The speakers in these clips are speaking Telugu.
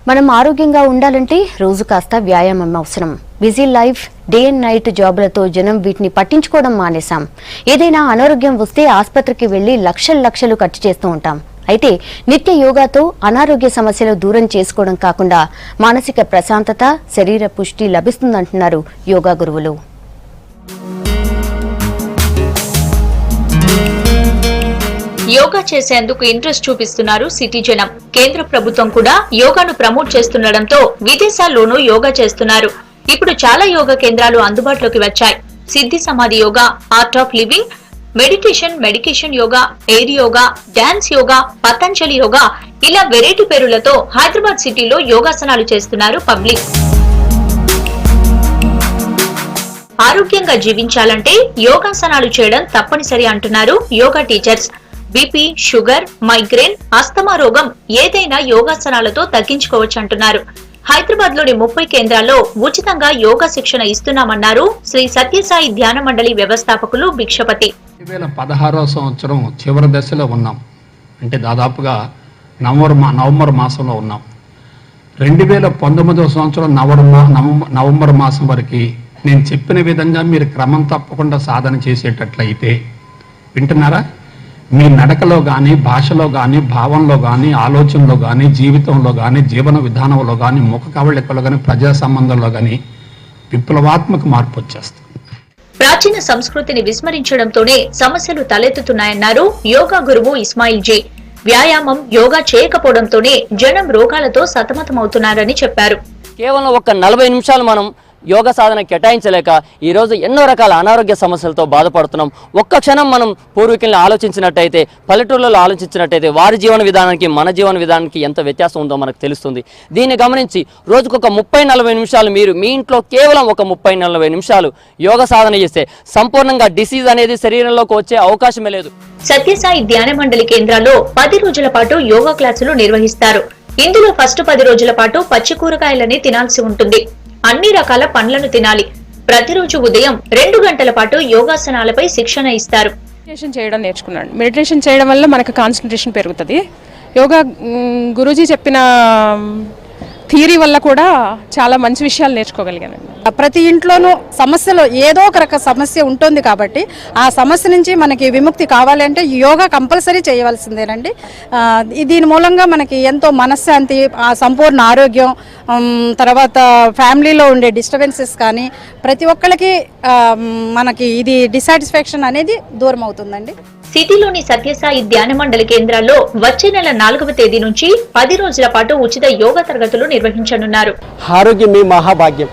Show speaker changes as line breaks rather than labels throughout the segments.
మనం ఆరోగ్యంగా ఉండాలంటే రోజు కాస్త వ్యాయామం అవసరం. Busy life, day and night జాబులతో జనం వీటిని పట్టించుకోవడం మానేశాం. ఏదైనా అనారోగ్యం వస్తే ఆసుపత్రికి వెళ్లి లక్షలు ఖర్చు చేస్తూ ఉంటాం. అయితే నిత్య యోగాతో అనారోగ్య సమస్యలు దూరం చేసుకోవడం కాకుండా మానసిక ప్రశాంతత, శరీర పుష్టి లభిస్తుందంటున్నారు యోగా గురువులు.
యోగా చేసేందుకు ఇంట్రెస్ట్ చూపిస్తున్నారు సిటీ జనం. కేంద్ర ప్రభుత్వం కూడా యోగాను ప్రమోట్ చేస్తుండటంతో విదేశాల్లోనూ యోగా చేస్తున్నారు. ఇప్పుడు చాలా యోగా కేంద్రాలు అందుబాటులోకి వచ్చాయి. సిద్ధి సమాధి yoga, art of living, medication yoga, air yoga, dance yoga, Patanjali yoga, ఇలా వెరైటీ పేరులతో హైదరాబాద్ సిటీలో యోగాసనాలు చేస్తున్నారు పబ్లిక్. ఆరోగ్యంగా జీవించాలంటే యోగాసనాలు చేయడం తప్పనిసరి అంటున్నారు yoga teachers. BP, sugar, migraine, asthma రోగం ఏదైనా యోగాసనాలతో తగ్గించుకోవచ్చు అంటున్నారు. హైదరాబాద్ లోని 30 కేంద్రాల్లో ఉచితంగా యోగా శిక్షణ ఇస్తున్నామన్నారు శ్రీ సత్యసాయి ధ్యాన మండలి వ్యవస్థాపకులు భిక్షపతి.
2016వ సంవత్సరం చివరి దశలో ఉన్నాం. అంటే దాదాపుగా నవంబర్ మాసంలో ఉన్నాం. 2019వ సంవత్సరం నవంబర్ మాసం వరకు నేను చెప్పిన విధంగా మీరు క్రమం తప్పకుండా సాధన చేసేటట్లయితే, వింటున్నారా, మీ నడకలో కానీ, భాషలో కానీ, భావంలో కానీ, ఆలోచనలో కానీ, జీవితంలో కానీ, జీవన విధానంలో కానీ, ముఖ కవళికలో కానీ, ప్రజా సంబంధంలో కానీ విప్లవాత్మక మార్పు వచ్చేస్తుంది.
ప్రాచీన సంస్కృతిని విస్మరించడంతోనే సమస్యలు తలెత్తుతున్నాయన్నారు యోగా గురువు ఇస్మాయిల్ జీ. వ్యాయామం, యోగా చేయకపోవడంతోనే జనం రోగాలతో సతమతమవుతున్నారని చెప్పారు.
కేవలం ఒక 40 నిమిషాలు మనం యోగ సాధన కేటాయించలేక ఈరోజు ఎన్నో రకాల అనారోగ్య సమస్యలతో బాధపడుతున్నాం. ఒక్క క్షణం మనం పూర్వీకుల్ని ఆలోచించినట్టయితే, పల్లెటూళ్ళలో ఆలోచించినట్టయితే వారి జీవన విధానానికి మన జీవన విధానానికి ఎంత వ్యత్యాసం ఉందో మనకు తెలుస్తుంది. దీన్ని గమనించి రోజుకొక 30-40 నిమిషాలు మీరు మీ ఇంట్లో కేవలం ఒక 30-40 నిమిషాలు యోగ సాధన చేస్తే సంపూర్ణంగా డిసీజ్ అనేది శరీరంలోకి వచ్చే అవకాశమే లేదు.
సత్యసాయి ధ్యాన మండలి కేంద్రాల్లో 10 రోజుల పాటు యోగా క్లాసులు నిర్వహిస్తారు. ఇందులో ఫస్ట్ 10 రోజుల పాటు పచ్చి కూరగాయలని తినాల్సి ఉంటుంది. అన్ని రకాల పండ్లను తినాలి. ప్రతిరోజు ఉదయం 2 గంటల పాటు యోగాసనాలపై శిక్షణ ఇస్తారు.
మెడిటేషన్ చేయడం నేర్చుకున్నాను. మెడిటేషన్ చేయడం వల్ల మనకు కాన్సంట్రేషన్ పెరుగుతుంది. యోగా గురూజీ చెప్పిన థియరీ వల్ల కూడా చాలా మంచి విషయాలు నేర్చుకోగలిగాను.
ప్రతి ఇంట్లోనూ సమస్యలు ఏదో ఒక రక సమస్య ఉంటుంది కాబట్టి ఆ సమస్య నుంచి మనకి విముక్తి కావాలంటే యోగా కంపల్సరీ చేయవలసిందేనండి. దీని మూలంగా మనకి ఎంతో మనశ్శాంతి, సంపూర్ణ ఆరోగ్యం, తర్వాత ఫ్యామిలీలో ఉండే డిస్టర్బెన్సెస్ కానీ ప్రతి ఒక్కరికి మనకి ఇది డిసాటిస్ఫాక్షన్ అనేది దూరం అవుతుందండి.
సిటీలోని సత్యసాయి ధ్యాన మండలి కేంద్రాల్లో వచ్చే నెల 4వ తేదీ నుంచి 10 రోజుల పాటు ఉచిత యోగా తరగతులు నిర్వహించనున్నారు.
ఆరోగ్యమే మహాభాగ్యం.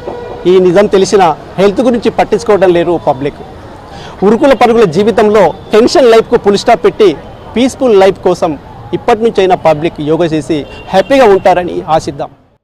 ఈ నిజం తెలిసిన హెల్త్ గురించి పట్టించుకోవడం లేరు పబ్లిక్. ఉరుకుల పరుగుల జీవితంలో టెన్షన్ లైఫ్కు ఫుల్ స్టాప్ పెట్టి పీస్ఫుల్ లైఫ్ కోసం ఇప్పటి నుంచైనా పబ్లిక్ యోగా చేసి హ్యాపీగా ఉంటారని ఆశిద్దాం.